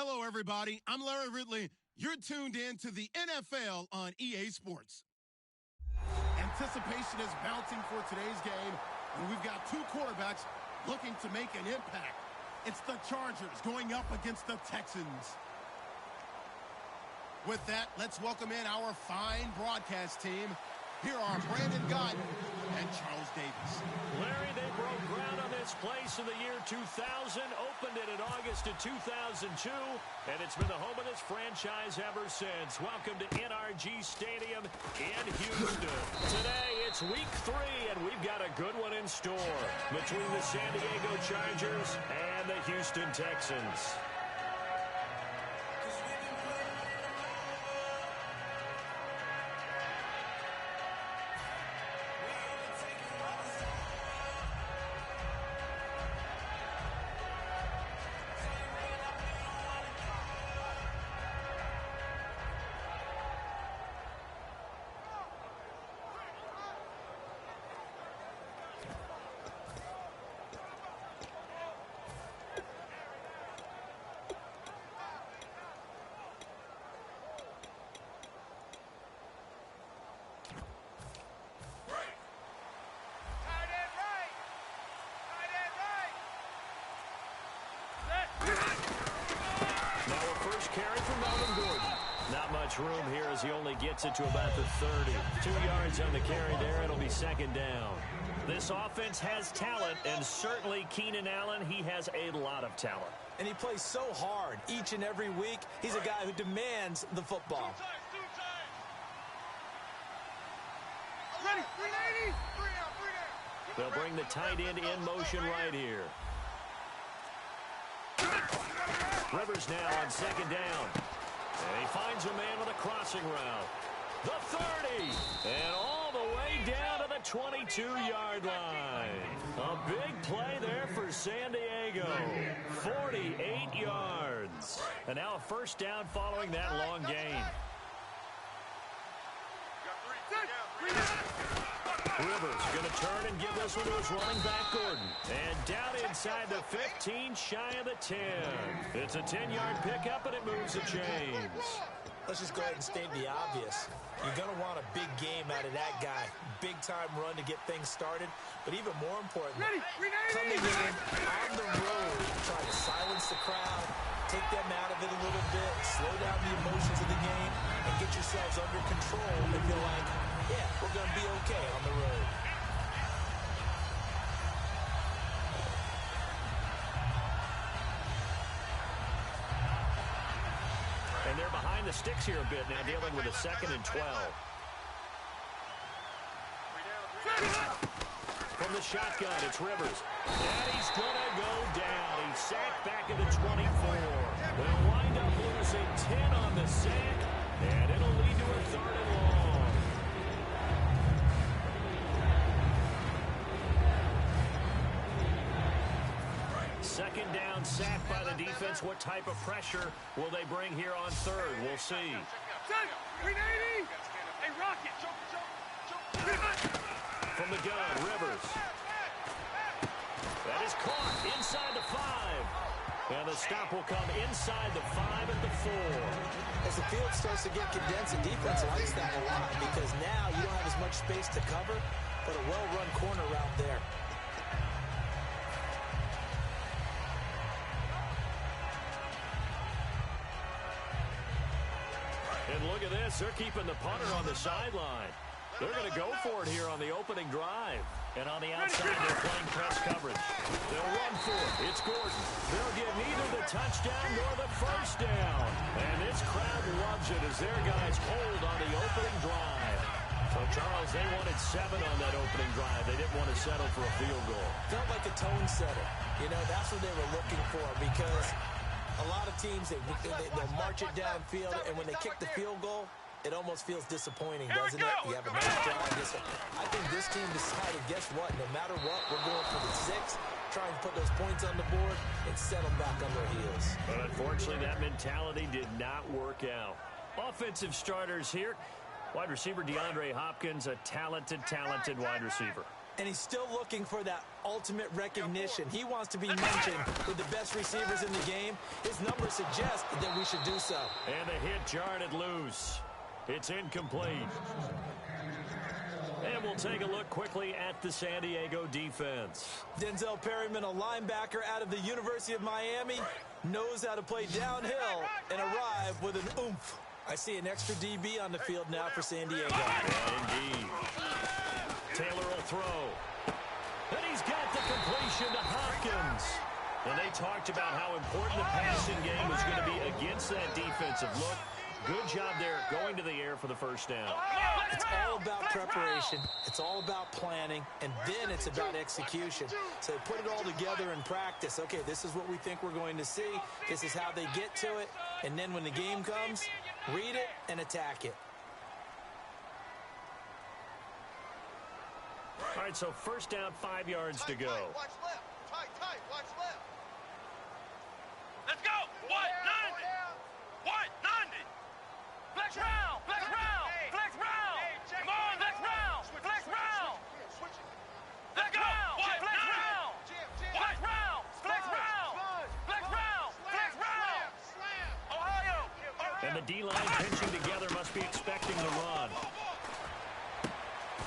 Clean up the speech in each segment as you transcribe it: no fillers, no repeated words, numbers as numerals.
Hello, everybody. I'm Larry Ridley. You're tuned in to the NFL on EA Sports. Anticipation is mounting for today's game, and we've got two quarterbacks looking to make an impact. It's the Chargers going up against the Texans. With that, let's welcome in our fine broadcast team. Here are Brandon Guyton and Charles Davis. Larry, they broke ground on this place in the year 2000, opened it in August of 2002, and it's been the home of this franchise ever since. Welcome to NRG Stadium in Houston. Today, it's week 3, and we've got a good one in store between the San Diego Chargers and the Houston Texans. Room here as he only gets it to about the 30. 2 yards on the carry there. It'll be second down. This offense has talent, and certainly Keenan Allen, he has a lot of talent. And he plays so hard each and every week. He's a guy who demands the football. Ready, 380. They'll bring the tight end in motion right here. Rivers now on second down. And he finds a man with a crossing route. The 30. And all the way down to the 22-yard line. A big play there for San Diego. 48 yards. And now a first down following that long gain. Rivers going to turn and give this one to his running back, Gordon. And down inside the 15, shy of the 10. It's a 10-yard pickup, and it moves the chains. Let's just go ahead and state the obvious. You're going to want a big game out of that guy. Big-time run to get things started. But even more importantly, coming in on the road, trying to silence the crowd, take them out of it a little bit, slow down the emotions of the game, and get yourselves under control and feel like, yeah, we're going to be okay on the road. And they're behind the sticks here a bit now, dealing with a 2nd and 12. From the shotgun, it's Rivers. And he's going to go down. He's sacked back at the 24. They'll wind up losing 10 on the sack, and it'll lead to a 3rd and long. Second down, sack by the defense. What type of pressure will they bring here on 3rd? We'll see. 380. Hey, Rocket. From the gun, Rivers. That is caught inside the 5. And the stop will come inside the 5 at the 4. As the field starts to get condensed, the defense likes that a lot because now you don't have as much space to cover, but a well-run corner route there. And look at this. They're keeping the punter on the sideline. They're going to go for it here on the opening drive. And on the outside, they're playing press coverage. They'll run for it. It's Gordon. They'll get neither the touchdown nor the first down. And this crowd loves it as their guys hold on the opening drive. So, Charles, they wanted 7 on that opening drive. They didn't want to settle for a field goal. Felt like a tone setter. You know, that's what they were looking for because a lot of teams, they'll march it downfield, and when they kick the field goal, it almost feels disappointing, doesn't it? You have a nice drive. I think this team decided, guess what? No matter what, we're going for the 6, trying to put those points on the board and set them back on their heels. But unfortunately, that mentality did not work out. Offensive starters here. Wide receiver DeAndre Hopkins, a talented wide receiver. And he's still looking for that ultimate recognition. He wants to be mentioned with the best receivers in the game. His numbers suggest that we should do so. And the hit jarred it loose. It's incomplete. And we'll take a look quickly at the San Diego defense. Denzel Perryman, a linebacker out of the University of Miami, knows how to play downhill and arrive with an oomph. I see an extra DB on the field now for San Diego. Yeah, indeed. Taylor will throw. And he's got the completion to Hopkins. And they talked about how important the passing game was going to be against that defensive look. Good job there going to the air for the first down. It's all about preparation. It's all about planning. And then it's about execution. So they put it all together in practice. Okay, this is what we think we're going to see. This is how they get to it. And then when the game comes, read it and attack it. All right, so first down, 5 yards to go. Watch left. Tight. Watch left. Let's go. What? 90. What? 90. Flex round. Flex round. Flex round. Come on, flex round. Flex round. Let's go. What? Flex round. Flex round. Flex round. Flex round. Flex round. Ohio. And the D-line pinching together must be expecting the run.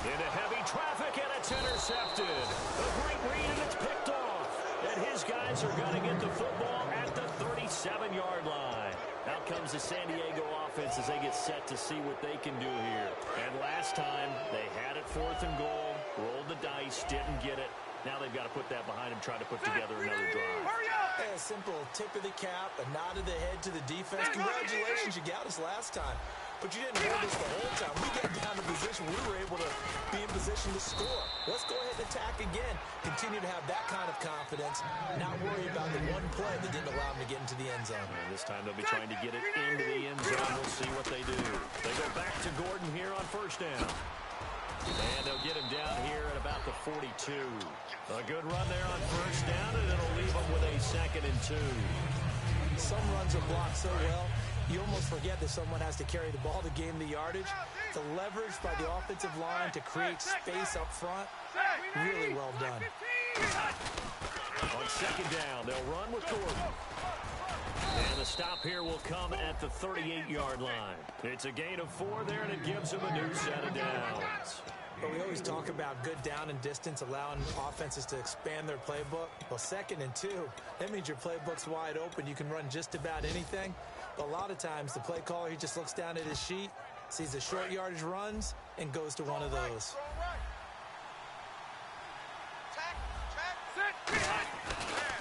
Into heavy traffic, and it's intercepted. A great read, and it's picked off. And his guys are going to get the football at the 37-yard line. Out comes the San Diego offense as they get set to see what they can do here. And last time, they had it 4th and goal, rolled the dice, didn't get it. Now they've got to put that behind them, try to put together another drive. Hey, a simple tip of the cap, a nod of the head to the defense. Congratulations, you got us last time. But you didn't hold us the whole time. We got down to position. We were able to be in position to score. Let's go ahead and attack again. Continue to have that kind of confidence. Not worry about the one play that didn't allow them to get into the end zone. And this time they'll be trying to get it into the end zone. We'll see what they do. They go back to Gordon here on first down. And they'll get him down here at about the 42. A good run there on first down, and it'll leave them with a 2nd and 2. Some runs are blocked so well, you almost forget that someone has to carry the ball to gain the yardage. The leverage by the offensive line to create space up front, really well done. On second down, they'll run with Gordon. And the stop here will come at the 38-yard line. It's a gain of 4 there, and it gives them a new set of downs. But we always talk about good down and distance, allowing offenses to expand their playbook. Well, 2nd and 2, that means your playbook's wide open. You can run just about anything. But a lot of times, the play caller, he just looks down at his sheet, sees the short yardage runs, and goes to one of those.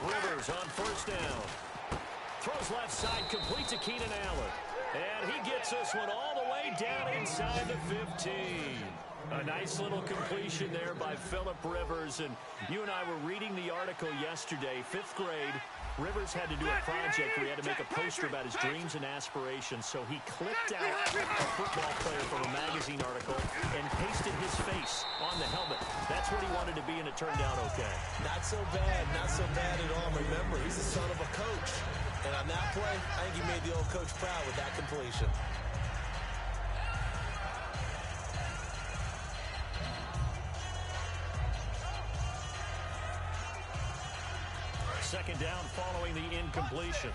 Rivers on first down. Throws left side, complete to Keenan Allen. And he gets this one all the way down inside the 15. A nice little completion there by Phillip Rivers. And you and I were reading the article yesterday, 5th grade. Rivers had to do a project where he had to make a poster about his dreams and aspirations. So he clipped out a football player from a magazine article and pasted his face on the helmet. That's what he wanted to be, and it turned out okay. Not so bad at all. Remember, he's the son of a coach. And on that play, I think he made the old coach proud with that completion. Second down following the incompletion.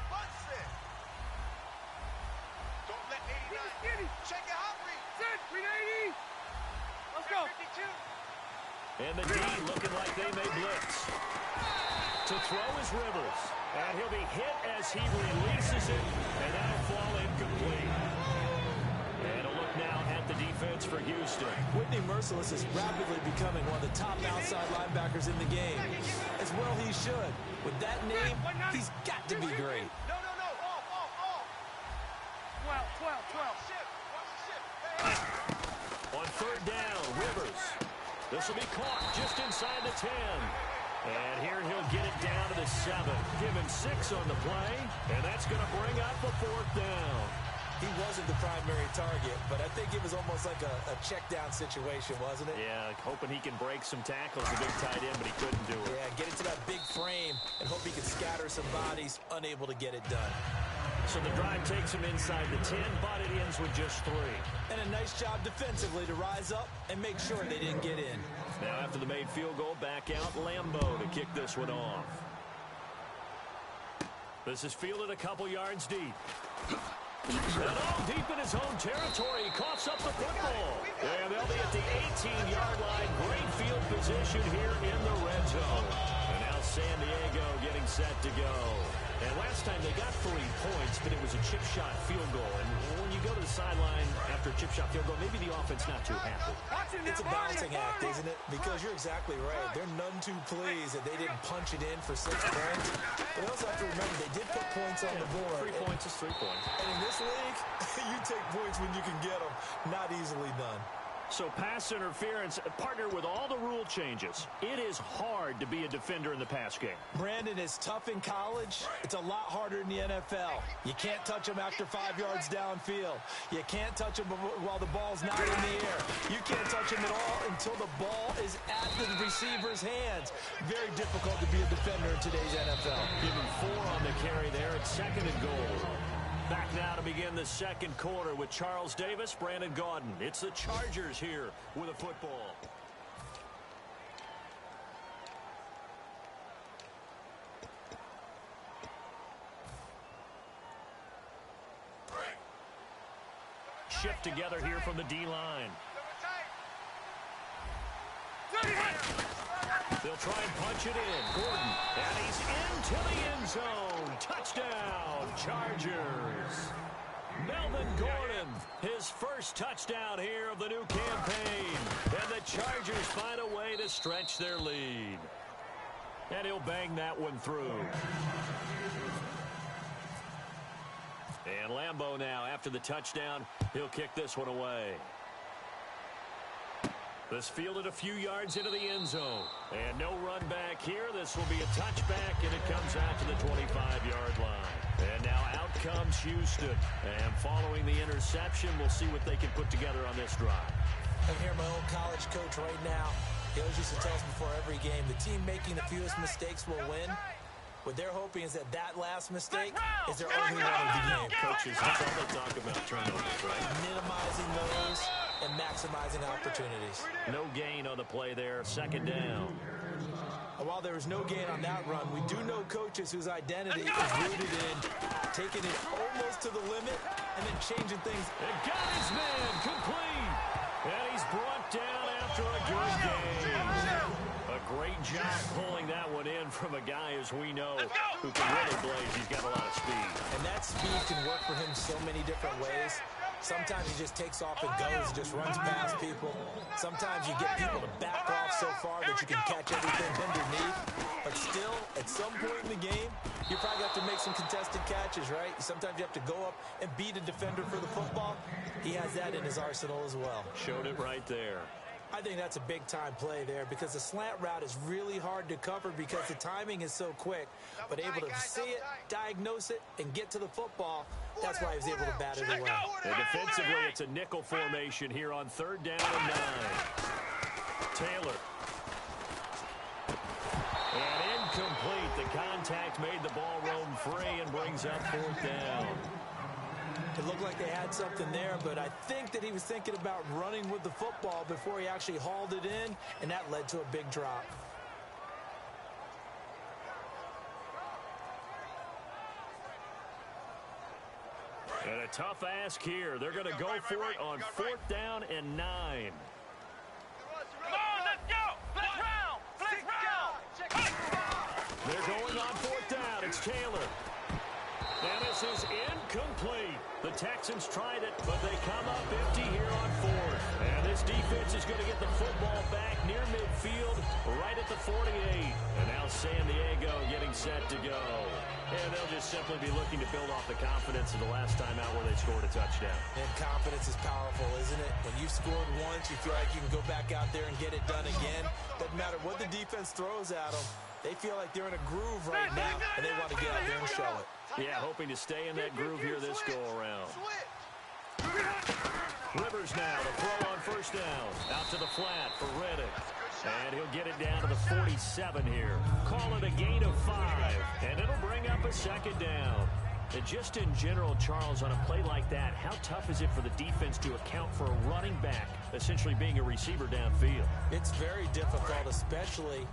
Don't let 89. Check it out, Set, 380. Let's go. 52. And the D looking like they may blitz. To throw is Rivers. And he'll be hit as he releases it. And that'll fall incomplete. And a look now at the defense for Houston. Whitney Merciless is rapidly becoming one of the top outside linebackers in the game. As well he should. With that name, he's got to be great. No. Off. 12. On third down, Rivers. This will be caught just inside the 10. And here he'll get it down to the 7. Give him 6 on the play. And that's going to bring up a 4th down. He wasn't the primary target, but I think it was almost like a check down situation, wasn't it? Yeah, hoping he can break some tackles, the big tight end, but he couldn't do it. Yeah, get into that big frame and hope he can scatter some bodies, unable to get it done. So the drive takes him inside the 10, but it ends with just 3. And a nice job defensively to rise up and make sure they didn't get in. Now after the made field goal, back out Lambeau to kick this one off. This is fielded a couple yards deep. And all deep in his own territory. He coughs up the football. And they'll be at the 18-yard line. Great field position here in the red zone. And now San Diego getting set to go. And last time they got 3 points, but it was a chip shot field goal. And when you go to the sideline after a chip shot field goal, maybe the offense not too happy. It's a balancing act, isn't it? Because you're exactly right. They're none too pleased that they didn't punch it in for 6 points. But also have to remember they did put points on the board. 3 points is 3 points. And in this league, you take points when you can get them. Not easily done. So pass interference, partner with all the rule changes. It is hard to be a defender in the pass game. Brandon, is tough in college. It's a lot harder in the NFL. You can't touch them after 5 yards downfield. You can't touch them while the ball's not in the air. You can't touch them at all until the ball is at the receiver's hands. Very difficult to be a defender in today's NFL. Give him 4 on the carry there at 2nd and goal. Back now to begin the second quarter with Charles Davis, Brandon Gaudin. It's the Chargers here with a football. Shift together here from the D-line. They'll try and punch it in. Gordon, and he's into the end zone. Touchdown, Chargers. Melvin Gordon, his first touchdown here of the new campaign. And the Chargers find a way to stretch their lead. And he'll bang that one through. And Lambeau now, after the touchdown, he'll kick this one away. This fielded a few yards into the end zone. And no run back here. This will be a touchback, and it comes out to the 25-yard line. And now out comes Houston. And following the interception, we'll see what they can put together on this drive. I hear my old college coach right now. He always used to tell us before every game, the team making the fewest mistakes will win. What they're hoping is that last mistake is their only one of the game. Coaches, that's all they talk about, turnovers, right? Minimizing those and maximizing opportunities. No gain on the play there, 2nd down. And while there was no gain on that run, we do know coaches whose identity is rooted in taking it almost to the limit and then changing things. And got his man complete. And he's brought down after a good game. A great job pulling that one in from a guy, as we know, who can really blaze. He's got a lot of speed. And that speed can work for him so many different ways. Sometimes he just takes off and goes, just runs past people. Sometimes you get people to back off so far that you can catch everything underneath. But still, at some point in the game, you probably have to make some contested catches, right? Sometimes you have to go up and beat a defender for the football. He has that in his arsenal as well. Showed it right there. I think that's a big-time play there because the slant route is really hard to cover because the timing is so quick. But able to see it, diagnose it, and get to the football, that's why he was able to bat it away. And defensively, it's a nickel formation here on 3rd down and 9. Taylor. And incomplete. The contact made the ball roam free and brings up 4th down. It looked like they had something there, but I think that he was thinking about running with the football before he actually hauled it in, and that led to a big drop. And a tough ask here. They're going to go for it on 4th down and 9. Come on, let's go! Flex round! Flex round! They're going on 4th down. It's Taylor. And this is incomplete. The Texans tried it, but they come up empty here on 4th. And this defense is going to get the football back near midfield, right at the 48. And now San Diego getting set to go. And they'll just simply be looking to build off the confidence of the last time out where they scored a touchdown. And confidence is powerful, isn't it? When you scored once, you feel like you can go back out there and get it done again. Doesn't matter what the defense throws at them. They feel like they're in a groove right now, and they want to get out there and show it. Yeah, hoping to stay in that groove here this go-around. Rivers now to throw on 1st down. Out to the flat for Reddick. And he'll get it down to the 47 here. Call it a gain of 5. And it'll bring up a 2nd down. And just in general, Charles, on a play like that, how tough is it for the defense to account for a running back essentially being a receiver downfield? It's very difficult, especially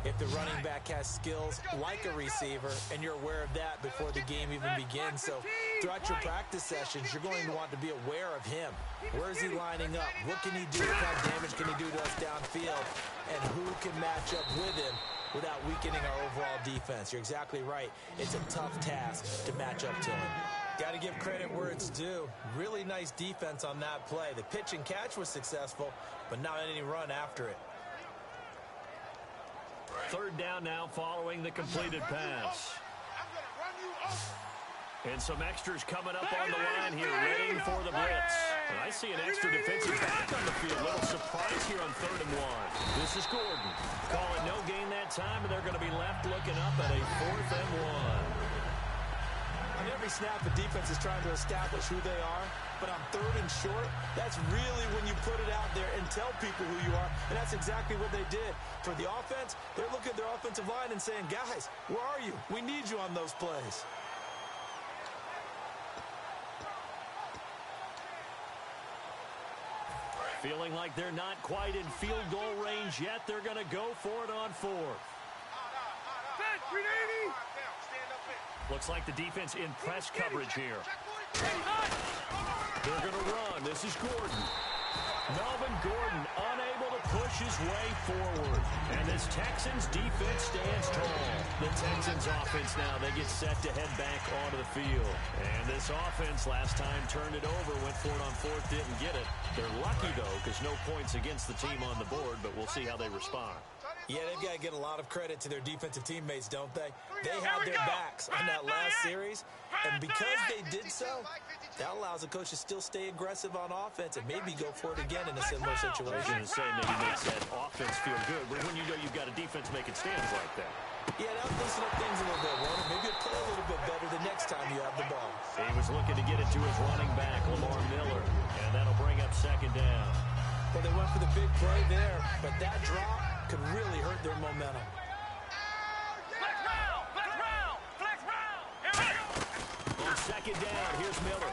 if the running back has skills like a receiver, and you're aware of that before the game even begins. So throughout your practice sessions, you're going to want to be aware of him. Where is he lining up? What can he do? What kind of damage can he do to us downfield? And who can match up with him without weakening our overall defense? You're exactly right. It's a tough task to match up to him. Got to give credit where it's due. Really nice defense on that play. The pitch and catch was successful, but not any run after it. Third down now following the completed pass. And some extras coming up on the line here, ready for the blitz. And I see an extra defensive back on the field. Little surprise here on 3rd and 1. This is Gordon. Call it no gain that time, and they're going to be left looking up at a 4th and 1. On every snap, the defense is trying to establish who they are, but on 3rd and short, that's really when you put it out there and tell people who you are, and that's exactly what they did. For the offense, they're looking at their offensive line and saying, guys, where are you? We need you on those plays. Feeling like they're not quite in field goal range yet, they're going to go for it on 4th. Looks like the defense in press coverage here. They're going to run. This is Gordon. Melvin Gordon unable to push his way forward. And this Texans defense stands tall. The Texans offense now, they get set to head back onto the field. And this offense last time turned it over, went for it on 4th, didn't get it. They're lucky, though, because no points against the team on the board, but we'll see how they respond. Yeah, they've got to get a lot of credit to their defensive teammates, don't they? They had their backs on that last series, and because they did so, that allows the coach to still stay aggressive on offense and maybe go for it again in a similar situation. I was going to say maybe makes that offense feel good, but when you know you've got a defense making stands like that. Yeah, that'll loosen up things a little bit, won't it? Maybe it'll play a little bit better the next time you have the ball. He was looking to get it to his running back, Lamar Miller, and that'll bring up 2nd down. Well, they went for the big play there, but that drop could really hurt their momentum. Flex round! Flex round! Flex round! Here we go! On 2nd down, here's Miller.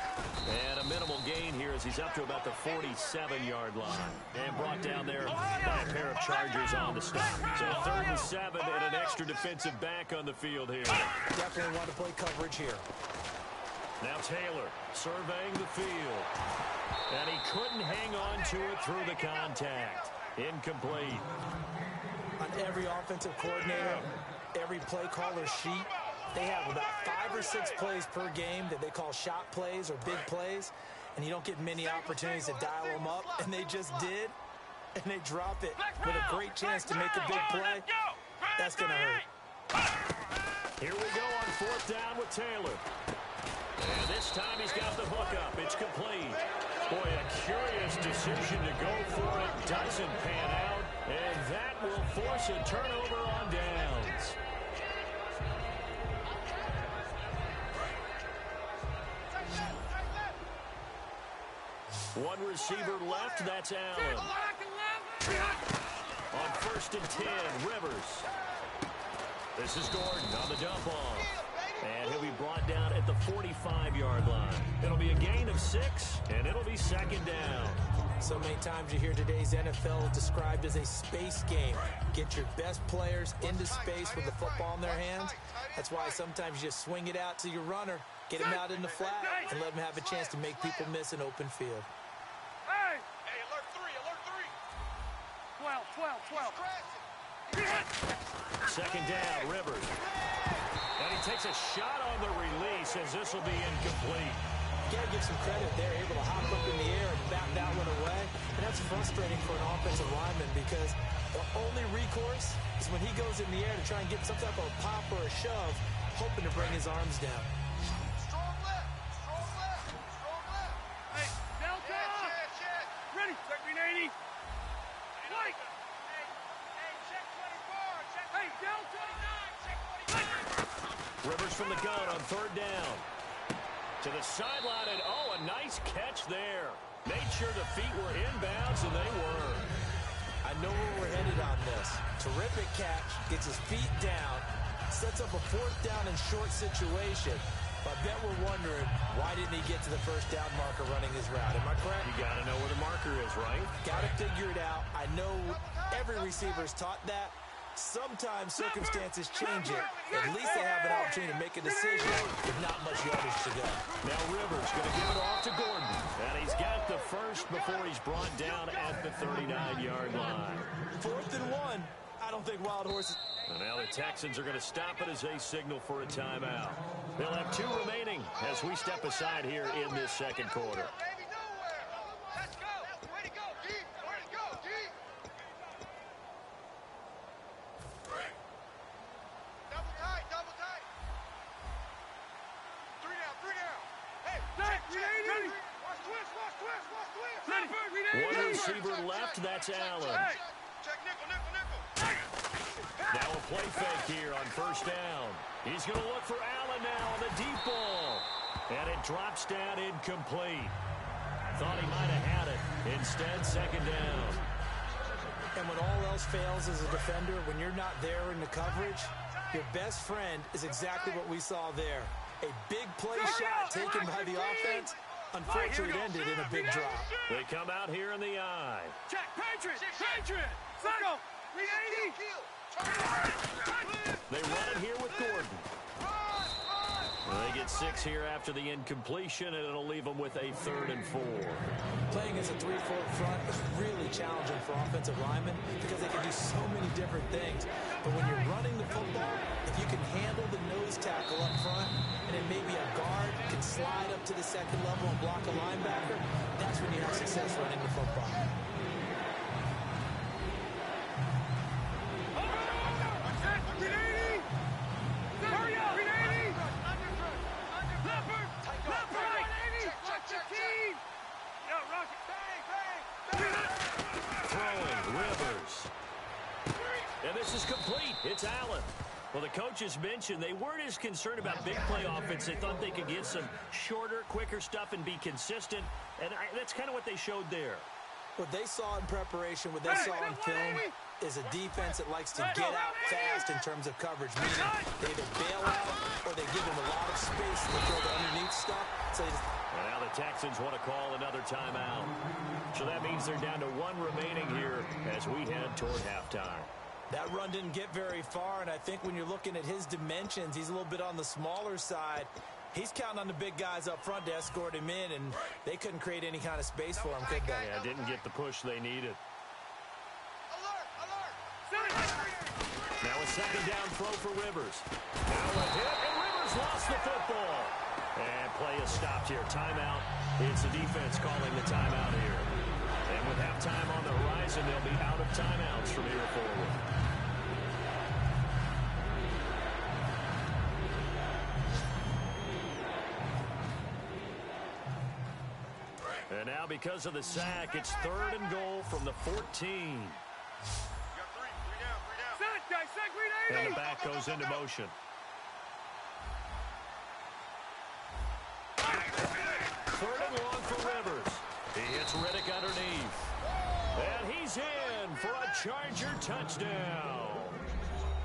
And a minimal gain here as he's up to about the 47-yard line. And brought down there by a pair of Chargers on the stop. So 3rd and 7 and an extra defensive back on the field here. Definitely want to play coverage here. Now Taylor surveying the field. And he couldn't hang on to it through the contact. Incomplete. On every offensive coordinator, every play caller sheet, they have about 5 or 6 plays per game that they call shot plays or big plays, and you don't get many opportunities to dial them up, and they just did, and they drop it with a great chance to make a big play. That's going to hurt. Here we go on 4th down with Taylor. And this time he's got the hook up. It's complete. Boy, a curious decision to go for it. Doesn't pan out. And that will force a turnover on downs. One receiver left. That's Allen. On 1st and 10, Rivers. This is Gordon on the dump off. And he'll be brought down at the 45-yard line. It'll be a gain of 6, and it'll be 2nd down. So many times you hear today's NFL described as a space game. Get your best players into space with the football in their hands. That's why sometimes you just swing it out to your runner, get him out in the flat, and let him have a chance to make people miss an open field. Hey, alert 3. 12. 2nd down, Rivers. And he takes a shot on the release as this will be incomplete. Got to give some credit there, able to hop up in the air and bat that one away. And that's frustrating for an offensive lineman because the only recourse is when he goes in the air to try and get some type of pop or a shove, hoping to bring his arms down. Strong left. Hey, Delta! Check. Ready. Check me 80. White. Hey, check 24. Check. Hey, Delta 9. Check 24. Rivers from the gun on 3rd down. To the sideline, and a nice catch there. Made sure the feet were inbounds, and they were. I know where we're headed on this. Terrific catch, gets his feet down, sets up a 4th down and short situation. I bet we're wondering, why didn't he get to the first down marker running his route? Am I correct? You got to know where the marker is, right? Got to figure it out. I know every receiver's taught that. Sometimes circumstances change it. At least they have an opportunity to make a decision with not much yardage to go. Now Rivers going to give it off to Gordon. And he's got the first before he's brought down at the 39-yard line. 4th and 1. I don't think Wild Horses... And now the Texans are going to stop it as they signal for a timeout. They'll have 2 remaining as we step aside here in this second quarter. Let's go. Way to go, D. Way to go, D. Double tight, double tight. 3 down. Hey, check. Watch twist. One receiver left, that's Allen. Hey, check nickel. Now a play fake here on first down. He's going to look for Allen now on the deep ball. And it drops down incomplete. Thought he might have had it. Instead, second down. And when all else fails as a defender, when you're not there in the coverage, your best friend is exactly what we saw there. A big play shot taken by the offense. Unfortunately, it ended in a big drop. They come out here in the eye. Check, Patriot. Let's go. 380. They run it here with Gordon. They get 6 here after the incompletion, and it'll leave them with a 3rd and 4. Playing as a 3-4 front is really challenging for offensive linemen because they can do so many different things. But when you're running the football, if you can handle the nose tackle up front, and then maybe a guard can slide up to the second level and block a linebacker, that's when you have success running the football. Throwing, Rivers. And this is complete. It's Allen. Well, the coaches mentioned they weren't as concerned about big play offense. They thought they could get some shorter, quicker stuff and be consistent. And that's kind of what they showed there. What they saw in preparation, what they saw on film, is a defense that likes to get out fast in terms of coverage, meaning they either bail out or they give them a lot of space to throw the underneath stuff. So and now the Texans want to call another timeout. So that means they're down to 1 remaining here as we head toward halftime. That run didn't get very far, and I think when you're looking at his dimensions, he's a little bit on the smaller side. He's counting on the big guys up front to escort him in, and they couldn't create any kind of space for him, could they? Yeah, didn't get the push they needed. Now a second down throw for Rivers. Now a hit, and Rivers lost the football. And play is stopped here. Timeout. It's the defense calling the timeout here. And with halftime on the horizon, they'll be out of timeouts from here forward. And now because of the sack, it's 3rd and goal from the 14. And the back goes into motion. 3rd and long for Rivers. He hits Riddick underneath. And he's in for a Charger touchdown.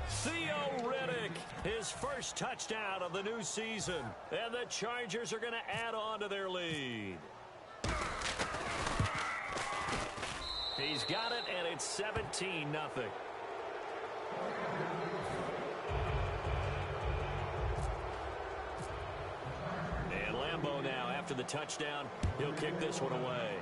Theo Riddick, his first touchdown of the new season. And the Chargers are going to add on to their lead. He's got it, and it's 17-0. And Lambeau now, after the touchdown, he'll kick this one away.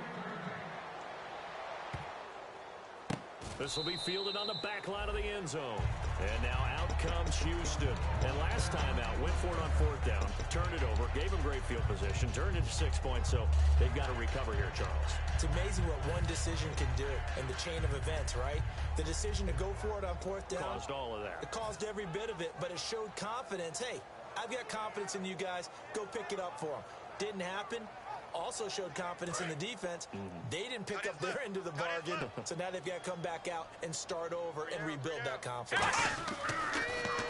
This will be fielded on the back line of the end zone. And now out comes Houston. And last time out, went for it on 4th down, turned it over, gave him great field position, turned it to 6 points, so they've got to recover here, Charles. It's amazing what one decision can do in the chain of events, right? The decision to go for it on 4th down. Caused all of that. It caused every bit of it, but it showed confidence. Hey, I've got confidence in you guys. Go pick it up for them. Didn't happen. Also showed confidence in the defense. They didn't pick up their end of the bargain, so now they've got to come back out and start over and rebuild that confidence.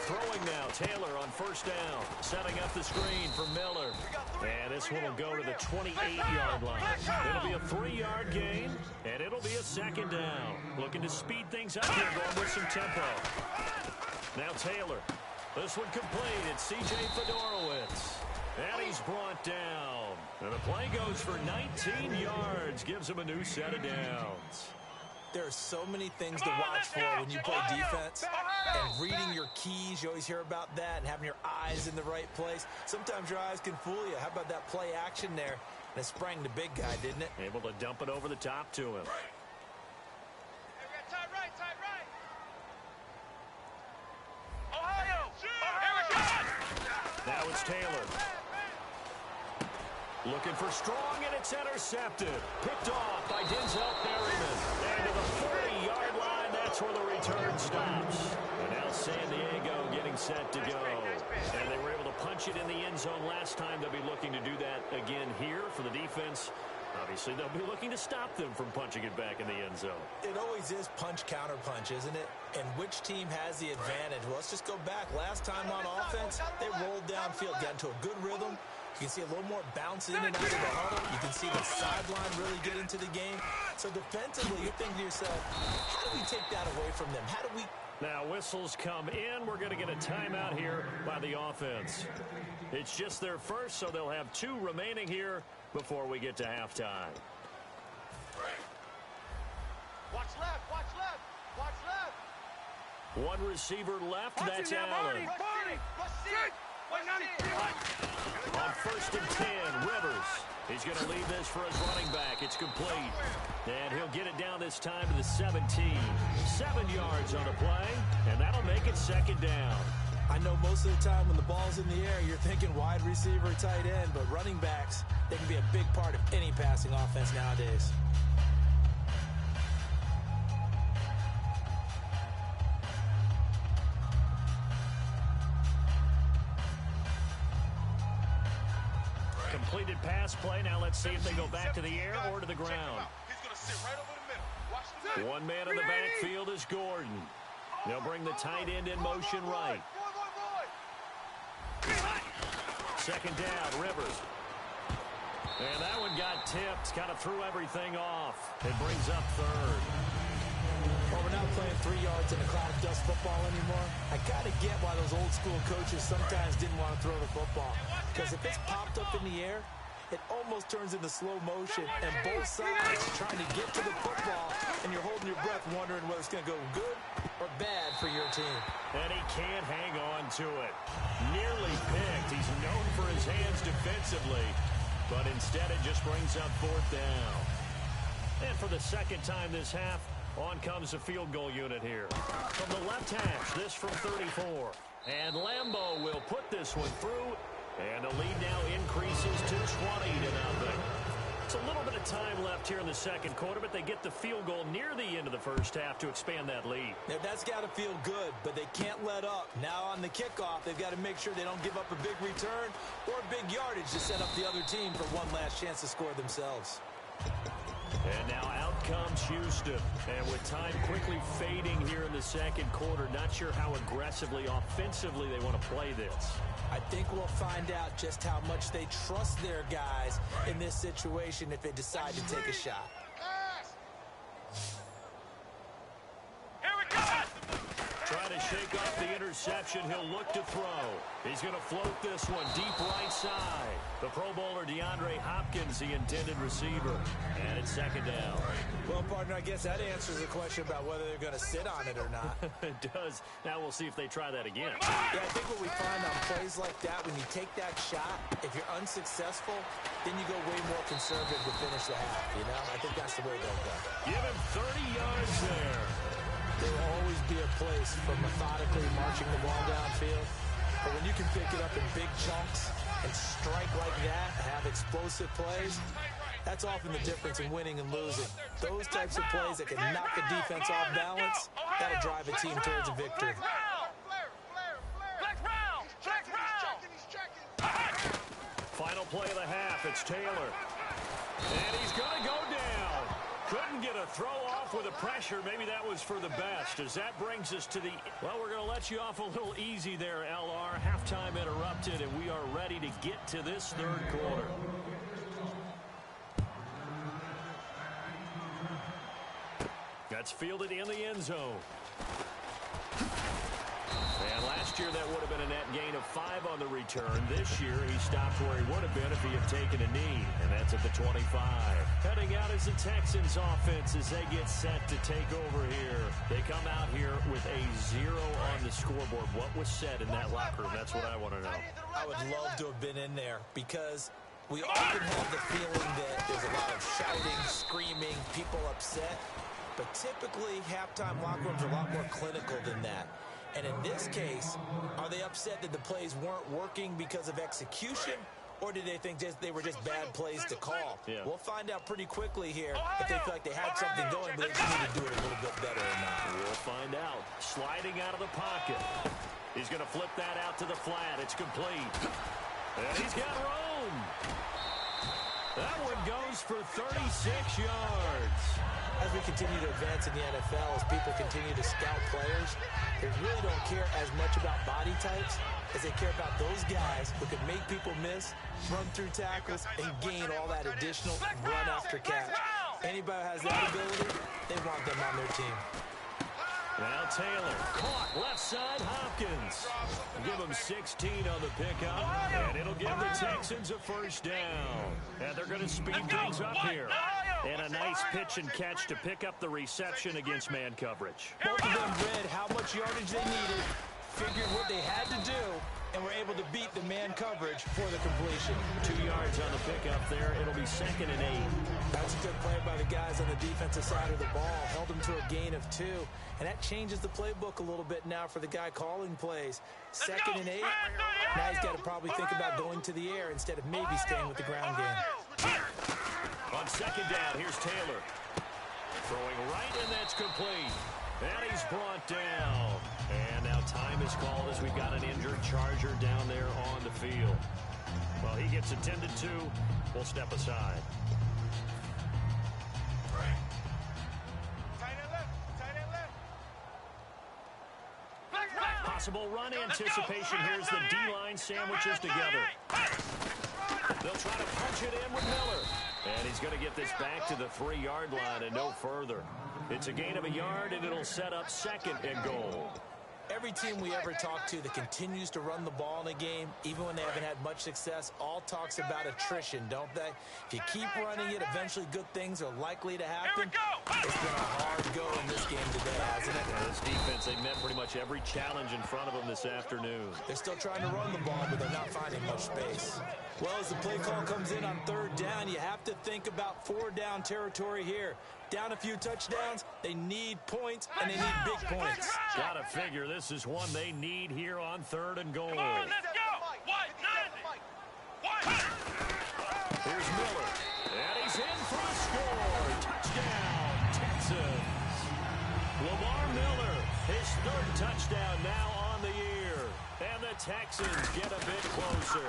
Throwing now, Taylor on 1st down, setting up the screen for Miller. And this one will go to the 28-yard line. It'll be a 3-yard gain, and it'll be a 2nd down. Looking to speed things up here, going with some tempo. Now Taylor. This one complete. It's C.J. Fedorowicz. And he's brought down. And the play goes for 19 yards. Gives him a new set of downs. There are so many things to watch for when you play defense. And reading your keys, you always hear about that, and having your eyes in the right place. Sometimes your eyes can fool you. How about that play action there? And it sprang the big guy, didn't it? Able to dump it over the top to him. Tight right, tight right. Ohio, here we go. Now it's Taylor. Looking for strong, and it's intercepted. Picked off by Denzel Perryman. And to the 40-yard line, that's where the return stops. And now San Diego getting set to go. And they were able to punch it in the end zone last time. They'll be looking to do that again here for the defense. Obviously, they'll be looking to stop them from punching it back in the end zone. It always is punch-counter-punch, isn't it? And which team has the advantage? Well, let's just go back. Last time on offense, they rolled downfield, got into a good rhythm. You can see a little more bounce in and out of the huddle. You can see the sideline really get into the game. So defensively, you're thinking to yourself, how do we take that away from them? How do we... Now whistles come in. We're going to get a timeout here by the offense. It's just their first, so they'll have 2 remaining here before we get to halftime. Watch left, watch left, watch left. One receiver left, that's Allen. On 1st and 10, Rivers. He's going to lead this for his running back. It's complete. And he'll get it down this time to the 17. 7 yards on the play, and that'll make it 2nd down. I know most of the time when the ball's in the air, you're thinking wide receiver, tight end, but running backs, they can be a big part of any passing offense nowadays. Completed pass play. Now let's see if they go back to the air or to the ground. He's going to sit right over the middle. Watch the One man in the backfield is Gordon. They'll bring the tight end in motion right. 2nd down, Rivers. And that one got tipped. Kind of threw everything off. It brings up 3rd. Well, we're not playing 3 yards in a cloud of dust football anymore. I got to get why those old school coaches sometimes didn't want to throw the football. Because if it's popped up in the air, it almost turns into slow motion, and both sides trying to get to the football, and you're holding your breath wondering whether it's going to go good or bad for your team. And he can't hang on to it. Nearly picked. He's known for his hands defensively, but instead it just brings up 4th down. And for the 2nd time this half, on comes the field goal unit here. From the left hash, this from 34. And Lambeau will put this one through. And the lead now increases to 20-0. It's a little bit of time left here in the 2nd quarter, but they get the field goal near the end of the 1st half to expand that lead. Now, that's got to feel good, but they can't let up. Now on the kickoff, they've got to make sure they don't give up a big return or big yardage to set up the other team for one last chance to score themselves. And now out comes Houston. And with time quickly fading here in the 2nd quarter, not sure how aggressively, offensively they want to play this. I think we'll find out just how much they trust their guys in this situation if they decide to take a shot. Here we go. Trying to shake off the interception. He'll look to throw. He's going to float this one deep right side. The Pro Bowler DeAndre Hopkins, the intended receiver. And it's 2nd down. Well, partner, I guess that answers the question about whether they're going to sit on it or not. It does. Now we'll see if they try that again. Yeah, I think what we find on plays like that, when you take that shot, if you're unsuccessful, then you go way more conservative to finish the half, you know? I think that's the way they'll go. Give him 30 yards there. There will always be a place for methodically marching the ball downfield. But when you can pick it up in big chunks and strike like that, have explosive plays, that's often the difference in winning and losing. Those types of plays that can knock a defense off balance, that'll drive a team towards a victory. Final play of the half, it's Taylor. And he's going to go down. Couldn't get a throw off with the pressure. Maybe that was for the best, as that brings us to the... Well, we're going to let you off a little easy there, LR. Halftime interrupted, and we are ready to get to this 3rd quarter. That's fielded in the end zone. And last year, that would have been a net gain of 5 on the return. This year, he stopped where he would have been if he had taken a knee, and that's at the 25. Heading out is the Texans offense as they get set to take over here. They come out here with a 0 on the scoreboard. What was said in that locker room? That's what I want to know. I would love to have been in there because we often have the feeling that there's a lot of shouting, screaming, people upset. But typically, halftime locker rooms are a lot more clinical than that. And in this case, are they upset that the plays weren't working because of execution? Or did they think they were just bad plays to call? Yeah. We'll find out pretty quickly here if they feel like they had something going, but they just need to do it a little bit better or not. We'll find out. Sliding out of the pocket. He's going to flip that out to the flat. It's complete. And he's got room. That one goes for 36 yards. As we continue to advance in the NFL, as people continue to scout players, they really don't care as much about body types as they care about those guys who can make people miss, run through tackles, and gain all that additional run after catch. Anybody who has that ability, they want them on their team. Now Taylor, caught left side, Hopkins. Give him 16 on the pickup, and it'll give the Texans a first down. And they're going to speed things up here. And a nice pitch and catch to pick up the reception against man coverage. Both of them read how much yardage they needed, figured what they had to do, and were able to beat the man coverage for the completion. 2 yards on the pickup there. It'll be 2nd and 8. That's a good play by the guys on the defensive side of the ball. Held them to a gain of 2. And that changes the playbook a little bit now for the guy calling plays. 2nd and 8. Now he's got to probably think about going to the air instead of maybe staying with the ground game. On 2nd down, here's Taylor. Throwing right, and that's complete. And he's brought down. And now time is called as we've got an injured Charger down there on the field. Well, he gets attended to. We'll step aside. Possible run anticipation. Here's the D-line sandwiches together. They'll try to punch it in with Miller. And he's going to get this back to the 3-yard line and no further. It's a gain of a yard, and it'll set up 2nd and goal. Every team we ever talk to that continues to run the ball in a game, even when they haven't had much success, all talks about attrition, don't they? If you keep running it, eventually good things are likely to happen. It's been a hard go in this game today, hasn't it? This defense, they met pretty much every challenge in front of them this afternoon. They're still trying to run the ball, but they're not finding much space. Well, as the play call comes in on 3rd down, you have to think about 4-down territory here. Down a few touchdowns, they need points, and they need big points. Gotta figure this is one they need here on 3rd and goal. Come on, let's go! What? 90! Here's Miller, and he's in for a score. Touchdown, Texans. Lamar Miller, his 3rd touchdown now on the year. And the Texans get a bit closer.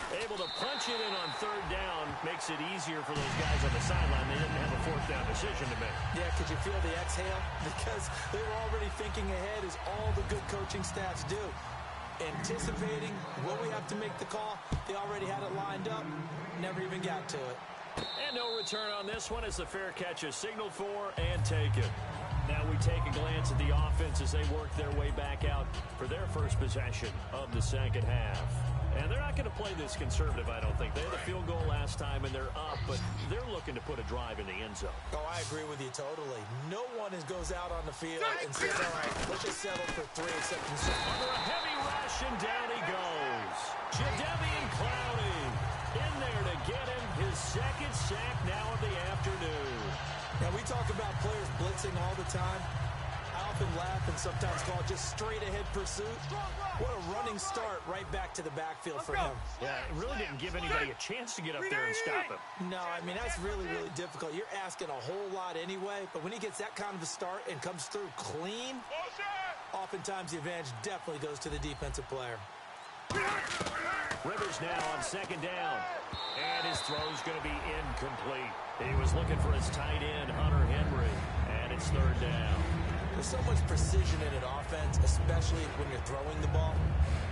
Able to punch it in on 3rd down makes it easier for those guys on the sideline. They didn't have a 4th down decision to make. Yeah, could you feel the exhale? Because they were already thinking ahead, as all the good coaching staffs do. Anticipating, will we have to make the call? They already had it lined up, never even got to it. And no return on this one as the fair catch is signaled for and taken. Now we take a glance at the offense as they work their way back out for their first possession of the 2nd half. And they're not going to play this conservative, I don't think. They had a field goal last time, and they're up, but they're looking to put a drive in the end zone. Oh, I agree with you totally. No one goes out on the field and says, all right, let's just settle for 3 except under a heavy rush, and down he goes. Jadeveon Clowney in there to get him his 2nd sack now of the afternoon. Now, we talk about players blitzing all the time. I often laugh and sometimes call it just straight-ahead pursuit. What a running start right back to the backfield for him. Yeah, it really didn't give anybody a chance to get up there and stop him. No, I mean, that's really, really difficult. You're asking a whole lot anyway, but when he gets that kind of a start and comes through clean, oftentimes the advantage definitely goes to the defensive player. Rivers now on 2nd down. And his throw's going to be incomplete. He was looking for his tight end, Hunter Henry. And it's 3rd down. There's so much precision in an offense, especially when you're throwing the ball.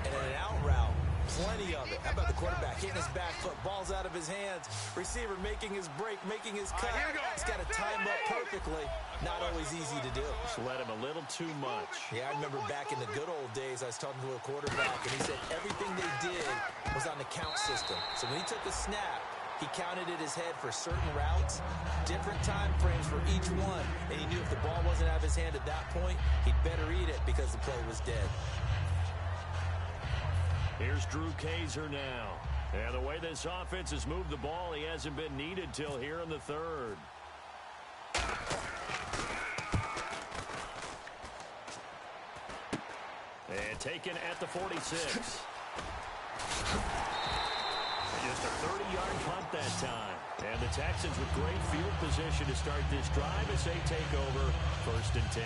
And in an out route, Plenty of it. How about the quarterback hitting his back foot, ball's out of his hands, receiver making his break, making his cut. He's got to time up perfectly. Not always easy to do. Just let him a little too much. Yeah, I remember back in the good old days, I was talking to a quarterback, and he said everything they did was on the count system. So when he took a snap, he counted in his head for certain routes, different time frames for each one, and he knew if the ball wasn't out of his hand at that point, he'd better eat it because the play was dead. Here's Drew Kaiser now. And the way this offense has moved the ball, he hasn't been needed till here in the third. And taken at the 46. Just a 30-yard punt that time. And the Texans with great field position to start this drive as they take over 1st and 10.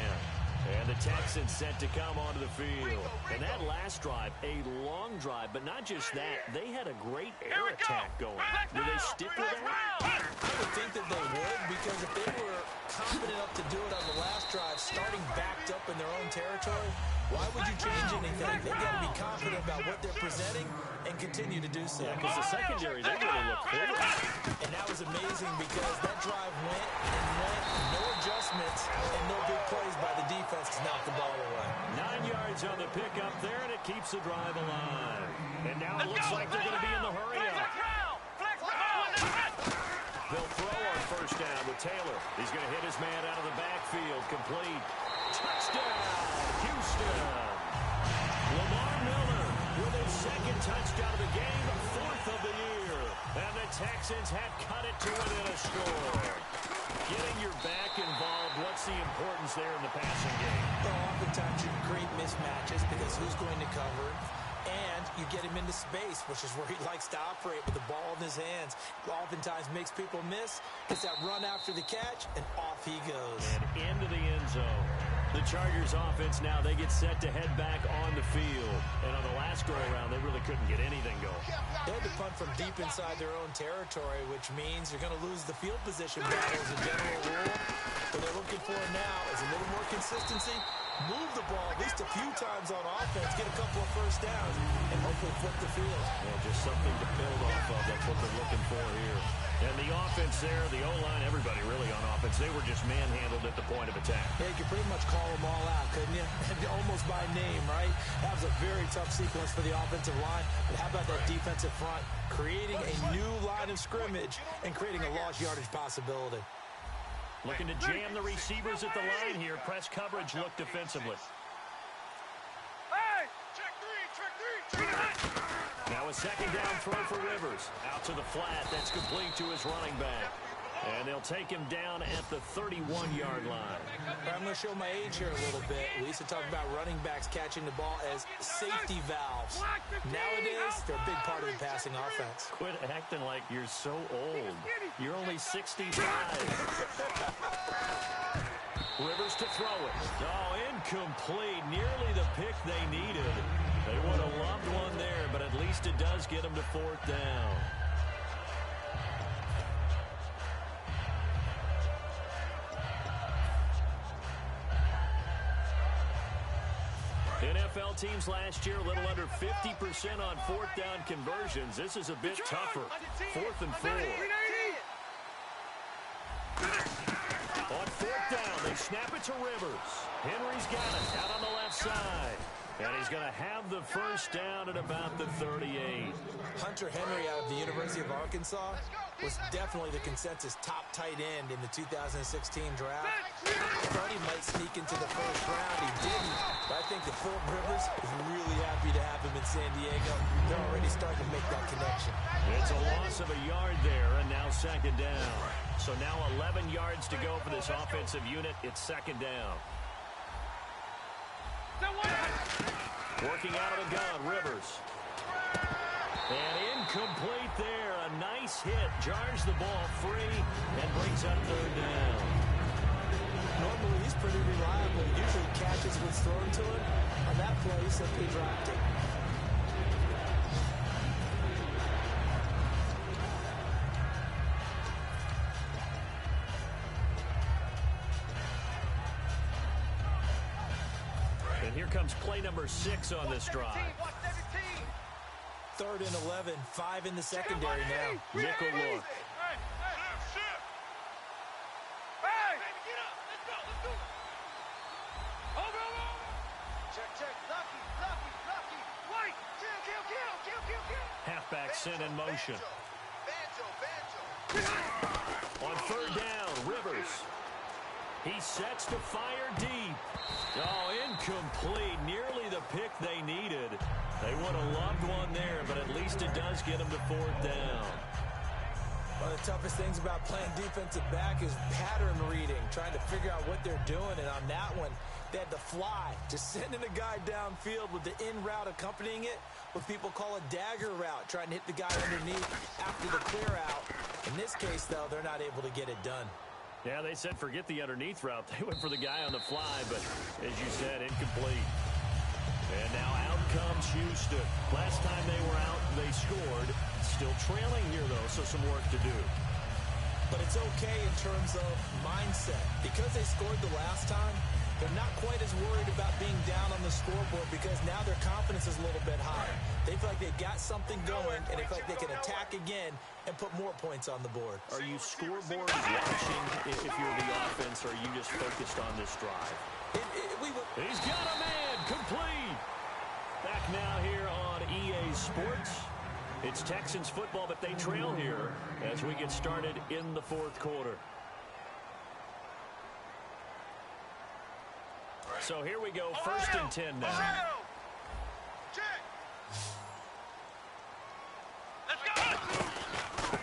And the Texans set to come onto the field. And that last drive, a long drive, but not just that. They had a great air attack going. Do they stick with that? I would think that they would, because if they were confident enough to do it on the last drive, starting backed up in their own territory, why would you change anything? They've got to be confident about what they're presenting and continue to do so. Yeah, because the secondary, they really look clear. And that was amazing because that drive went and went, no adjustments, and no big plays by the defense to knock the ball away. 9 yards on the pickup there, and it keeps the drive alive. And now it looks like they're going to be in the hurry-up. They'll throw on 1st down with Taylor. He's going to hit his man out of the backfield, complete. Touchdown, Houston. Lamar Miller with his 2nd touchdown of the game, 4th of the year. And the Texans have cut it to within a score. Getting your back involved, what's the importance there in the passing game? Well, oftentimes you create mismatches because who's going to cover, and you get him into space, which is where he likes to operate with the ball in his hands. Oftentimes makes people miss, gets that run after the catch, and off he goes. And into the end zone. The Chargers offense now, they get set to head back on the field. And on the last go-around, they really couldn't get anything going. They had to punt from deep inside their own territory, which means you're going to lose the field position battle as a general rule. What they're looking for now is a little more consistency, move the ball at least a few times on offense, get a couple of 1st downs, and hopefully flip the field. Yeah, just something to build off of. That's what they're looking for here. And the offense there, the O-line, everybody really on offense, they were just manhandled at the point of attack. Yeah, you could pretty much call them all out, couldn't you? Almost by name, right? That was a very tough sequence for the offensive line. But how about that defensive front? Creating a new line of scrimmage and creating a lost yardage possibility. Looking to jam the receivers at the line here. Press coverage look defensively. Hey! Check three! Now a 2nd down throw for Rivers. Out to the flat. That's complete to his running back. And they'll take him down at the 31-yard line. I'm going to show my age here a little bit. We used to talk about running backs catching the ball as safety valves. Nowadays, they're a big part of the passing offense. Quit acting like you're so old. You're only 65. Rivers to throw it. Oh, incomplete. Nearly the pick they needed. They would have loved one there, but at least it does get them to 4th down. NFL teams last year a little under 50% on 4th down conversions. This is a bit tougher. 4th and 4. On 4th down, they snap it to Rivers. Henry's got it out on the left side. And he's going to have the 1st down at about the 38. Hunter Henry out of the University of Arkansas was definitely the consensus top tight end in the 2016 draft. I thought he might sneak into the 1st round. He didn't. But I think that Philip Rivers is really happy to have him in San Diego. They're already starting to make that connection. It's a loss of a yard there, and now 2nd down. So now 11 yards to go for this offensive unit. It's 2nd down. Working out of the gun, Rivers. And incomplete there. A nice hit. Jars the ball free and brings up 3rd down. Normally, he's pretty reliable. He usually catches what's thrown to him. On that play, he simply dropped it. And here comes play number 6 on this drive. 3rd and 11, 5 in the secondary now. Nickel look. Halfback sent in motion. On 3rd down, Rivers. He sets to fire deep. Oh, incomplete. Nearly the pick they needed. They would have loved one there, but at least it does get them to 4th down. One of the toughest things about playing defensive back is pattern reading, trying to figure out what they're doing. And on that one, they had to fly, just sending a guy downfield with the in route accompanying it, what people call a dagger route, trying to hit the guy underneath after the clear out. In this case, though, they're not able to get it done. Yeah, they said forget the underneath route. They went for the guy on the fly, but as you said, incomplete. And now out comes Houston. Last time they were out, they scored. Still trailing here, though, so some work to do. But it's okay in terms of mindset. Because they scored the last time, they're not quite as worried about being down on the scoreboard because now their confidence is a little bit higher. They feel like they've got something going, and they feel like they can attack again and put more points on the board. Are you scoreboard watching if you're the offense, or are you just focused on this drive? He's got a man, complete. Back now here on EA Sports. It's Texans football, but they trail here as we get started in the 4th quarter. So here we go, 1st and 10 now.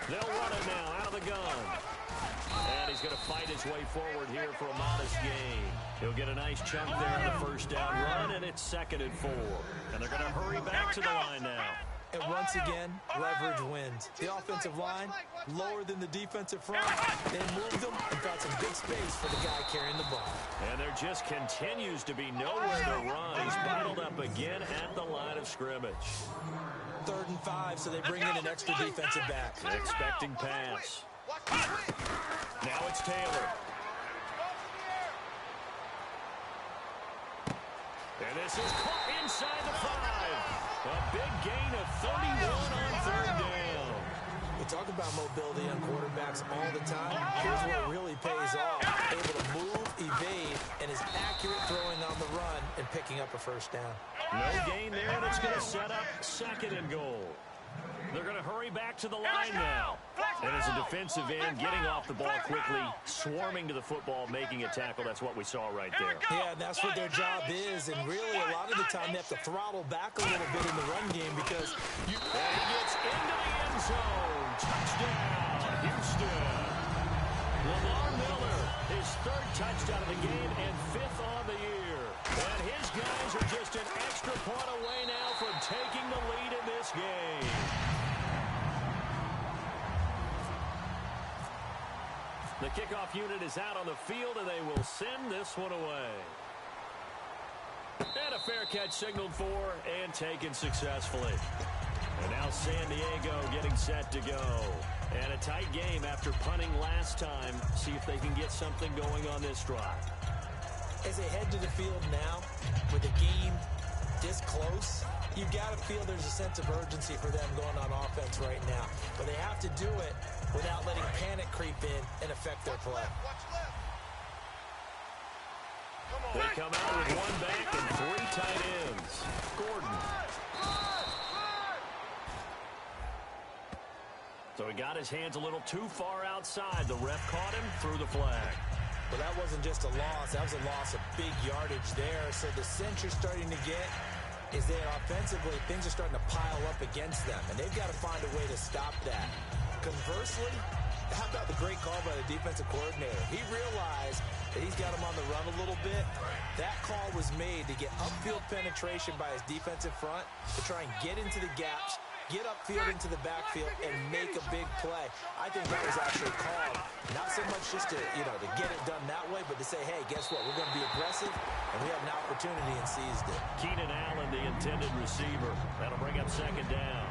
They'll run it now out of the gun. And he's going to fight his way forward here for a modest gain. He'll get a nice chunk there on the 1st down run, and it's 2nd and 4. And they're going to hurry back to the line now. And once again, leverage wins. The offensive line, lower than the defensive front. They moved them and got some big space for the guy carrying the ball. And there just continues to be nowhere to run. He's battled up again at the line of scrimmage. 3rd and 5, so they bring in an extra defensive back. Expecting pass. Now it's Taylor. And this is caught inside the 5. A big gain of 31 on 3rd down. We talk about mobility on quarterbacks all the time. Here's where it really pays off. Able to move, evade, and is accurate throwing on the run and picking up a 1st down. No gain there, and it's going to set up 2nd and goal. They're going to hurry back to the line now. And as a defensive end, getting off the ball quickly, swarming to the football, making a tackle. That's what we saw right there. Yeah, and that's what their job is. And really, a lot of the time, they have to throttle back a little bit in the run game because and he gets into the end zone. Touchdown, Houston. Lamar Miller, his 3rd touchdown of the game and 5th on the year. And his guys are just an extra point away now from taking the lead in this game. The kickoff unit is out on the field, and they will send this one away. And a fair catch signaled for and taken successfully. And now San Diego getting set to go. And a tight game after punting last time. See if they can get something going on this drive. As they head to the field now, with the game this close, you've got to feel there's a sense of urgency for them going on offense right now. But they have to do it without letting panic creep in and affect their play. They come out with 1 back and 3 tight ends. Gordon. So he got his hands a little too far outside. The ref caught him, threw the flag. But that wasn't just a loss. That was a loss of big yardage there. So the sense you're starting to get is that offensively, things are starting to pile up against them. And they've got to find a way to stop that. Conversely, how about the great call by the defensive coordinator? He realized that he's got him on the run a little bit. That call was made to get upfield penetration by his defensive front to try and get into the gaps, get upfield into the backfield, and make a big play. I think that was actually called, not so much just to, to get it done that way, but to say, hey, guess what? We're going to be aggressive, and we had an opportunity and seized it. Keenan Allen, the intended receiver. That'll bring up 2nd down.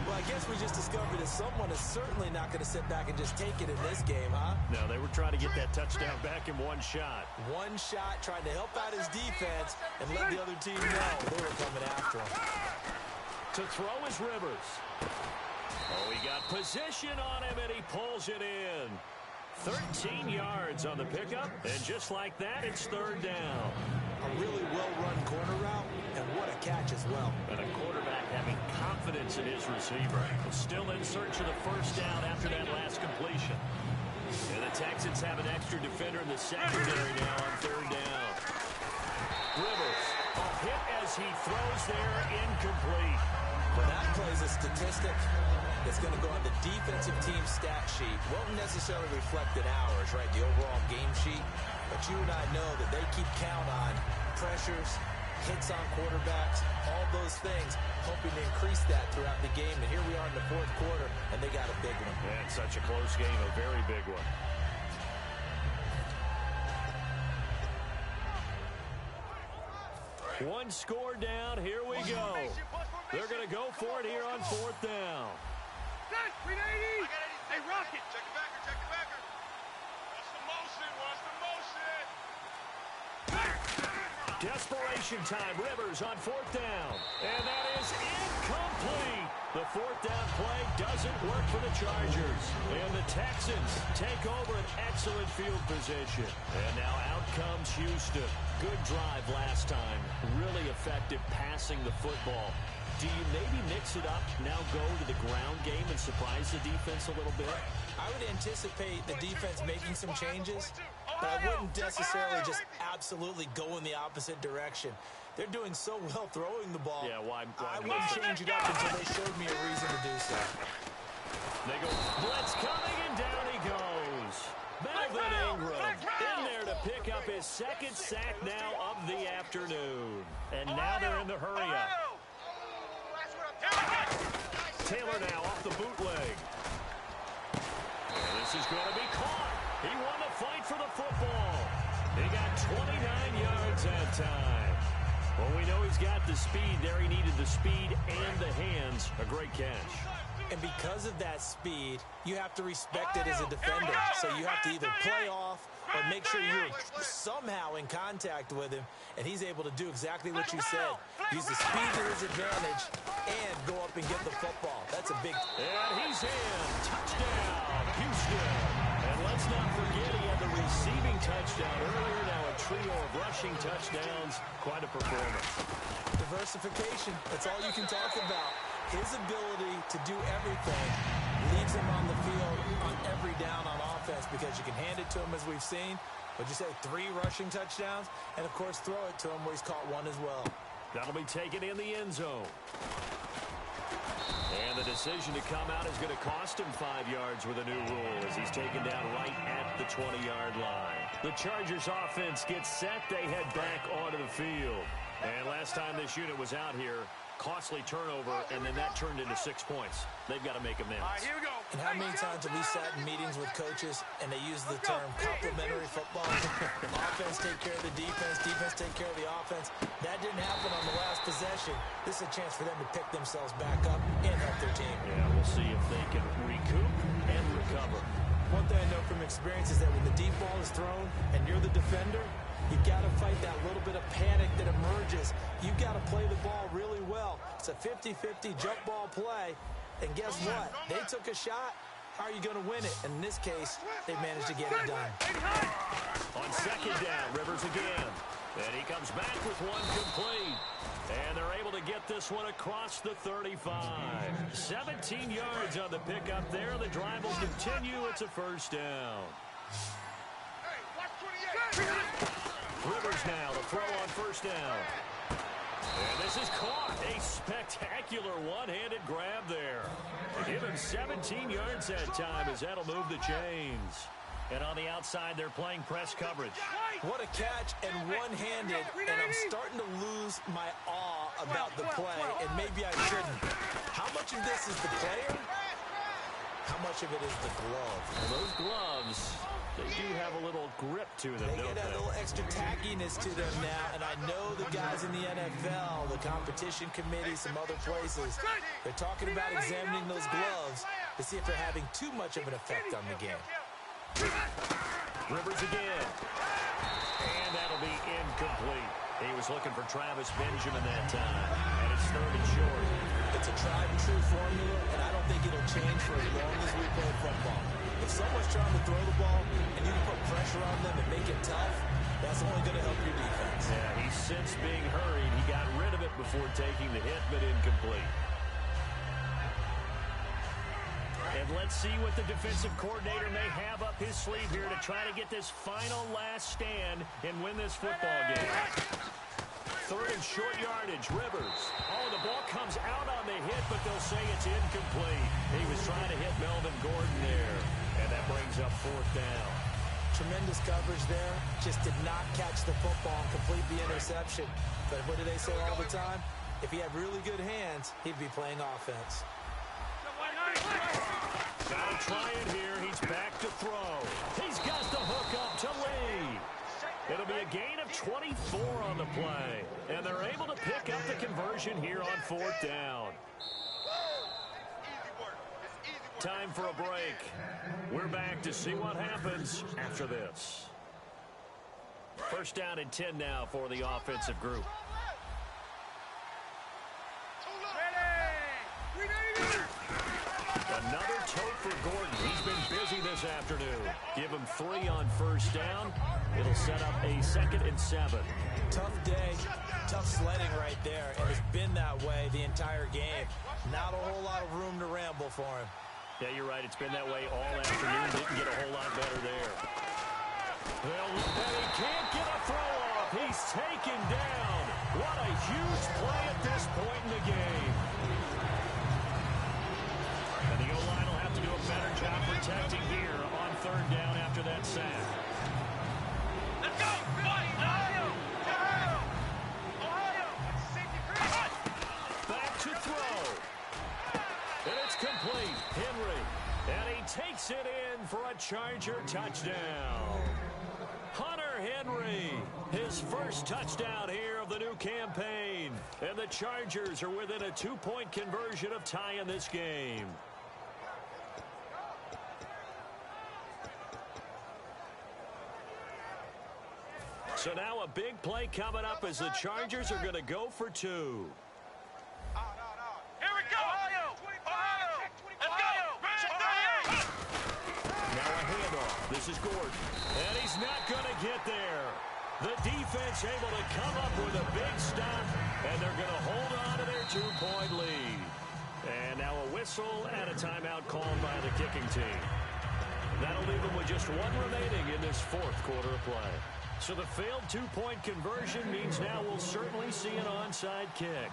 Well, I guess we just discovered that someone is certainly not going to sit back and just take it in this game, huh? No, they were trying to get that touchdown back in 1 shot. 1 shot, trying to help out his defense and let the other team know they were coming after him. To throw is Rivers. Oh, he got position on him, and he pulls it in. 13 yards on the pickup, and just like that, it's third down. A really well-run corner route, and what a catch as well. And a quarterback having confidence in his receiver. Still in search of the first down after that last completion. And the Texans have an extra defender in the secondary now on third down. Rivers, a hit as he throws there, incomplete. Well, that plays a statistic that's going to go on the defensive team stat sheet. Won't necessarily reflect in ours, right, the overall game sheet. But you and I know that they keep count on pressures, hits on quarterbacks, all those things, hoping to increase that throughout the game. And here we are in the fourth quarter, and they got a big one. Yeah, it's such a close game, a very big one. One score down, here we go. They're going to go for it here on fourth down. Hey, Rocket. Check the backer, check the backer. Watch the motion, watch the motion. Desperation time, Rivers on fourth down. And that is incomplete. The fourth down play doesn't work for the Chargers. And the Texans take over an excellent field position. And now out comes Houston. Good drive last time. Really effective passing the football. Do you maybe mix it up, now go to the ground game and surprise the defense a little bit? I would anticipate the defense making some changes, but I wouldn't necessarily just absolutely go in the opposite direction. They're doing so well throwing the ball. Yeah, why I wouldn't change it up until they showed me a reason to do so. They go, blitz coming, and down he goes. Melvin Ingram in there to pick up his second sack now of the afternoon. And now they're in the hurry-up. Taylor now off the bootleg. And this is going to be caught. He won the fight for the football. He got 29 yards that time. Well, we know he's got the speed there. He needed the speed and the hands. A great catch. And because of that speed, you have to respect it as a defender. So you have to either play off or make sure you're somehow in contact with him. And he's able to do exactly what you said. Use the speed to his advantage and go up and get the football. That's a big... And he's in. Touchdown, Houston. And let's not forget he had the receiving touchdown earlier. Now a trio of rushing touchdowns. Quite a performance. Diversification. That's all you can talk about. His ability to do everything leaves him on the field on every down on offense because you can hand it to him as we've seen. What'd you say, 3 rushing touchdowns? And, of course, throw it to him where he's caught one as well. That'll be taken in the end zone. And the decision to come out is going to cost him 5 yards with a new rule as he's taken down right at the 20-yard line. The Chargers offense gets set. They head back onto the field. And last time this unit was out here, costly turnover, and then that turned into 6 points. They've got to make amends. All right, here we go. And how many times have we sat in meetings with coaches and they use the term complementary football? Offense take care of the defense, defense take care of the offense. That didn't happen on the last possession. This is a chance for them to pick themselves back up and help their team. Yeah, we'll see if they can recoup and recover. One thing I know from experience is that when the deep ball is thrown and you're the defender, you've got to fight that little bit of panic that emerges. You've got to play the ball really well. It's a 50-50 jump ball play. And guess what? They took a shot. How are you going to win it? And in this case, they managed to get it done. On second down, Rivers again. And he comes back with one complete. And they're able to get this one across the 35. 17 yards on the pickup there. The drive will continue. It's a first down. Rivers now, the throw on first down. And this is caught. A spectacular one-handed grab there. They give him 17 yards that time as that'll move the chains. And on the outside, they're playing press coverage. What a catch and one-handed, and I'm starting to lose my awe about the play, and maybe I shouldn't. How much of this is the player? How much of it is the glove? Well, those gloves, they do have a little grip to them, They don't get a they? little extra tackiness to them now, and I know the guys in the NFL, the competition committee, some other places, they're talking about examining those gloves to see if they're having too much of an effect on the game. Rivers again. And that'll be incomplete. He was looking for Travis Benjamin that time. And it's It's third and short. It's a tried and true formula, and I don't think it'll change for as long as we play football. If someone's trying to throw the ball and you can put pressure on them and make it tough, that's only going to help your defense. Yeah, he's since being hurried. He got rid of it before taking the hit, but incomplete. And let's see what the defensive coordinator may have up his sleeve here to try to get this final last stand and win this football game. Third and short yardage, Rivers. Oh, the ball comes out on the hit, but they'll say it's incomplete. He was trying to hit Melvin Gordon there, and that brings up fourth down. Tremendous coverage there. Just did not catch the football and complete the interception. But what do they say all the time? If he had really good hands, he'd be playing offense. Gotta try it here. He's back to throw. He's got the hook up to Lee. It'll be a gain of 24 on the play. And they're able to pick up the conversion here on fourth down. Time for a break. We're back to see what happens after this. First down and 10 now for the offensive group. Another tote for Gordon. He's been busy this afternoon. Give him 3 on first down. It'll set up a 2nd and 7. Tough day, tough sledding right there, and it's been that way the entire game. Not a whole lot of room to ramble for him. Yeah, you're right. It's been that way all afternoon. Didn't get a whole lot better there. Well, he can't get a throw off. He's taken down. What a huge play at this point in the game. And the O-line will have to do a better job protecting here on third down after that sack. Let's go! Ohio! Ohio! Ohio! Back to throw. And it's complete. Henry. And he takes it in for a Charger touchdown. Hunter Henry, his first touchdown here of the new campaign. And the Chargers are within a 2-point conversion of tying this game. So now a big play coming up as the Chargers are going to go for 2. Here we go! Ohio! Ohio! Let's go! Now a handoff. This is Gordon. And he's not going to get there. The defense able to come up with a big stop, and they're going to hold on to their 2-point lead. And now a whistle and a timeout called by the kicking team. That'll leave them with just 1 remaining in this 4th quarter of play. So the failed 2-point conversion means now we'll certainly see an onside kick.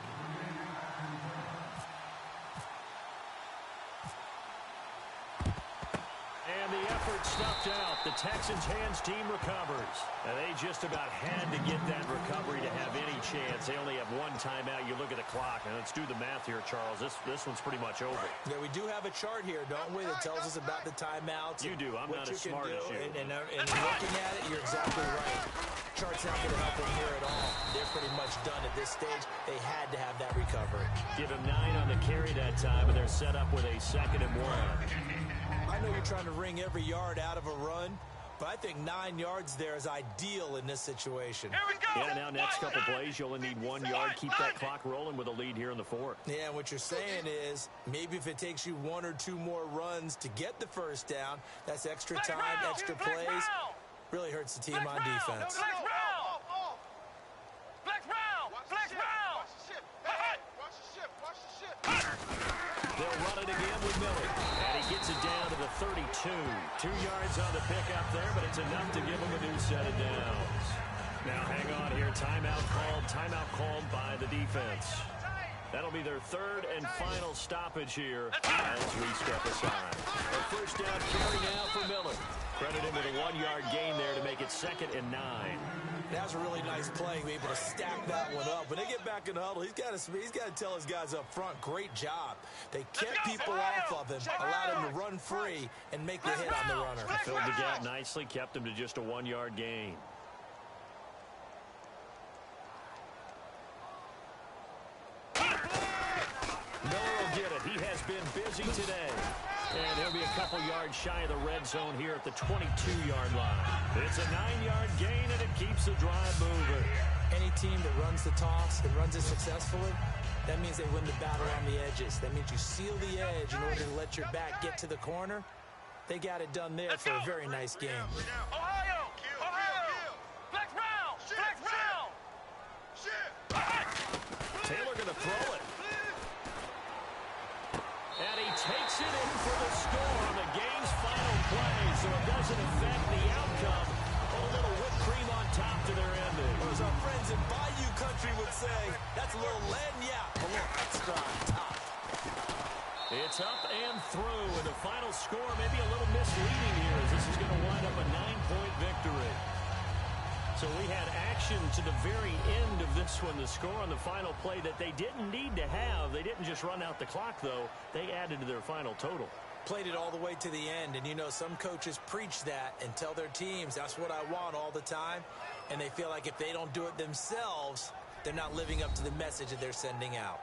And the effort snuffed out. The Texans' hands team recovers. And they just about had to get that recovery to have any chance. They only have 1 timeout. You look at the clock, and let's do the math here, Charles. This one's pretty much over. Yeah, we do have a chart here, don't we, that tells us about the timeouts. You do. I'm not as smart as you. And looking at it, you're exactly right. Chart's not going to help them here at all. They're pretty much done at this stage. They had to have that recovery. Give him 9 on the carry that time, and they're set up with a 2nd and 1. I know you're trying to wring every yard out of a run, but I think 9 yards there is ideal in this situation. Here we go! Yeah, now next couple plays, you only need 1 yard. Keep that clock rolling with a lead here in the 4th. Yeah, and what you're saying is maybe if it takes you 1 or 2 more runs to get the first down, that's extra time, extra plays. Really hurts the team on defense. Flex round! Flex round! Flex round! Watch the ship. Watch the ship. They'll run it again with Miller. And he gets it down to the 32. 2 yards on the pickup there, but it's enough to give him a new set of downs. Now hang on here. Timeout called by the defense. That'll be their 3rd and final stoppage here as we step aside. A first down carry now for Miller. Credit him with a 1-yard gain there to make it 2nd and 9. That was a really nice play, be able to stack that one up. When they get back in the huddle, he's got to tell his guys up front, great job. They kept people off of him, allowed him to run free and make the hit on the runner. Filled the gap nicely, kept him to just a 1-yard gain. Miller will get it. He has been busy today. And he'll be a couple yards shy of the red zone here at the 22-yard line. It's a 9-yard gain, and it keeps the drive moving. Any team that runs the toss and runs it successfully, That means they win the battle on the edges. That means you seal the edge in order to let your back get to the corner. They got it done there for a very nice game. Ohio! Ohio! Flex round! Flex round! Taylor going to throw it. And he takes it in for the score on the game's final play, so it doesn't affect the outcome. A little whipped cream on top to their ending. Or as our friends in Bayou Country would say, that's a little lagniappe, a little extra on top. It's up and through, and the final score may be a little misleading here, as this is going to wind up a 9-point victory. So we had action to the very end of this one, the score on the final play that they didn't need to have. They didn't just run out the clock, though. They added to their final total. Played it all the way to the end, and you know some coaches preach that and tell their teams that's what I want all the time, and they feel like if they don't do it themselves, they're not living up to the message that they're sending out.